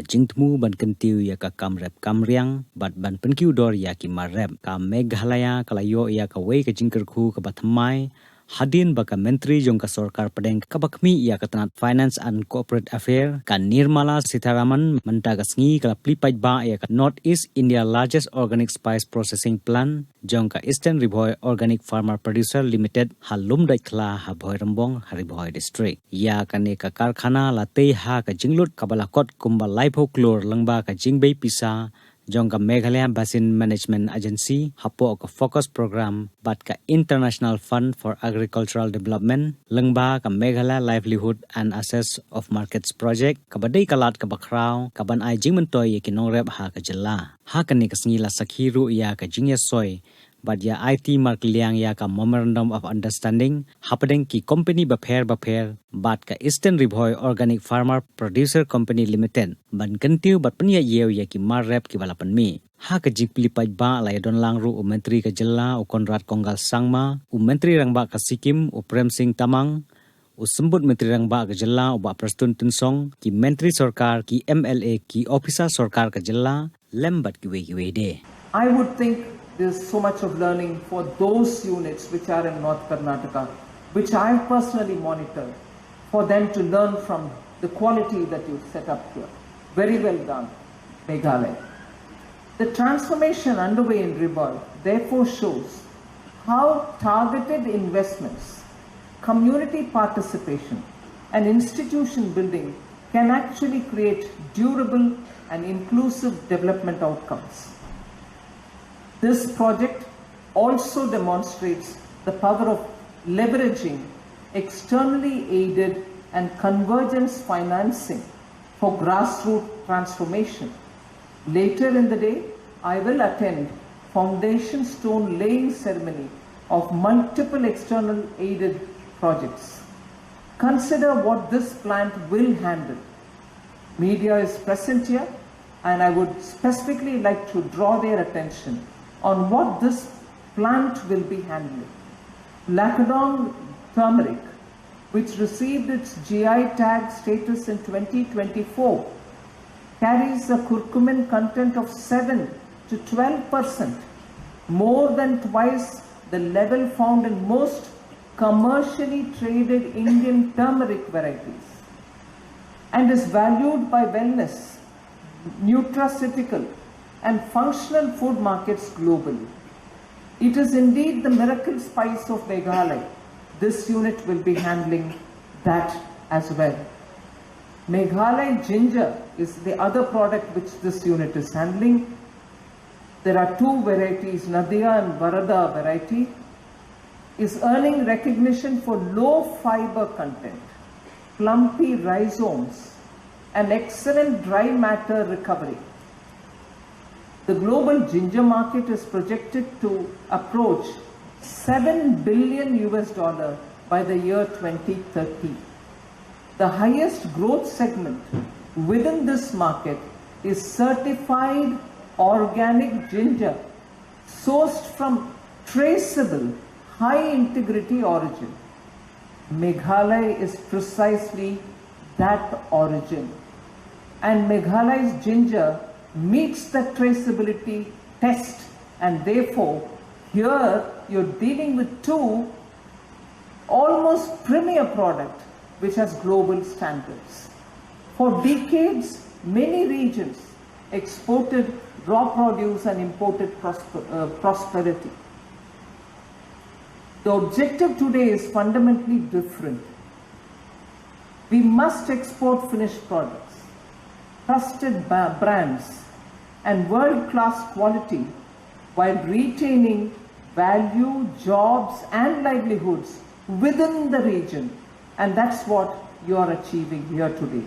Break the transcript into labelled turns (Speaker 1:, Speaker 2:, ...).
Speaker 1: jingtmu ban kentiu ya ka kamrep kamriang bat ban penkiu dor ya ki marep ka Meghalaya kalayo ya ka wei ka jingkerku ka batmai hadin baka menteri jong ka sarkar pedeng ka bakmi ya ka tanat finance and corporate affair ka Nirmala Sitharaman menta ka sngi ka plipai ba ya ka North East India largest organic spice processing plant jong ka Eastern Riboy Organic Farmer Producer Limited halum dai khla ha Bhoi Rambong Hariboy district ya ka ne ka karkhana late ha ka jinglut ka balakot kumba laipo klur langba ka jingbei pisa jong ka Meghalaya Basin Management Agency hapo ka focus program bat ka International Fund for Agricultural Development langba ka Meghalaya Livelihood and Access of Markets Project ka badai kalat ka bakraw ka ban ai jingmentoy ki nongrep ha ka jela ha ka ni ka sngi la sakhiru ya ka jingya soy but ya IT mark liang ya ka memorandum of understanding hapadeng ki company bapher bat ka Eastern Riboy Organic Farmer Producer Company Limited ban kentiu bat penya yew ya ki marrep ki balapan mi ha ka jikpli paj ba lai don langru u menteri ka jela u Konrad Konggal Sangma u menteri rangba ka Sikkim u Prem Singh Tamang u sembut menteri rangba ka jela u ba Prastun Tunsong ki menteri sarkar ki MLA ki officer sarkar ka jela lembat ki we de.
Speaker 2: I would think there's so much of learning for those units which are in North Karnataka, which I personally monitor, for them to learn from the quality that you've set up here. Very well done, Meghalaya. The transformation underway in Riboy therefore shows how targeted investments, community participation, and institution building can actually create durable and inclusive development outcomes. This project also demonstrates the power of leveraging externally aided and convergence financing for grassroots transformation. Later in the day, I will attend foundation stone laying ceremony of multiple external aided projects. Consider what this plant will handle. Media is present here, and I would specifically like to draw their attention on what this plant will be handling. Lacodon turmeric, which received its GI tag status in 2024, carries a curcumin content of 7 to 12%, more than twice the level found in most commercially traded Indian turmeric varieties, and is valued by wellness, nutraceutical, and functional food markets globally. It is indeed the miracle spice of Meghalaya. This unit will be handling that as well. Meghalaya ginger is the other product which this unit is handling. There are two varieties, Nadia and Varada variety, is earning recognition for low fiber content, plumpy rhizomes, and excellent dry matter recovery. The global ginger market is projected to approach $7 billion by the year 2030. The highest growth segment within this market is certified organic ginger sourced from traceable high integrity origin. Meghalaya is precisely that origin, and Meghalaya's ginger meets the traceability test, and therefore here you're dealing with two almost premier products which has global standards. For decades, many regions exported raw produce and imported prosperity. The objective today is fundamentally different. We must export finished products, trusted brands, and world-class quality while retaining value, jobs, and livelihoods within the region. And that's what you are achieving here today.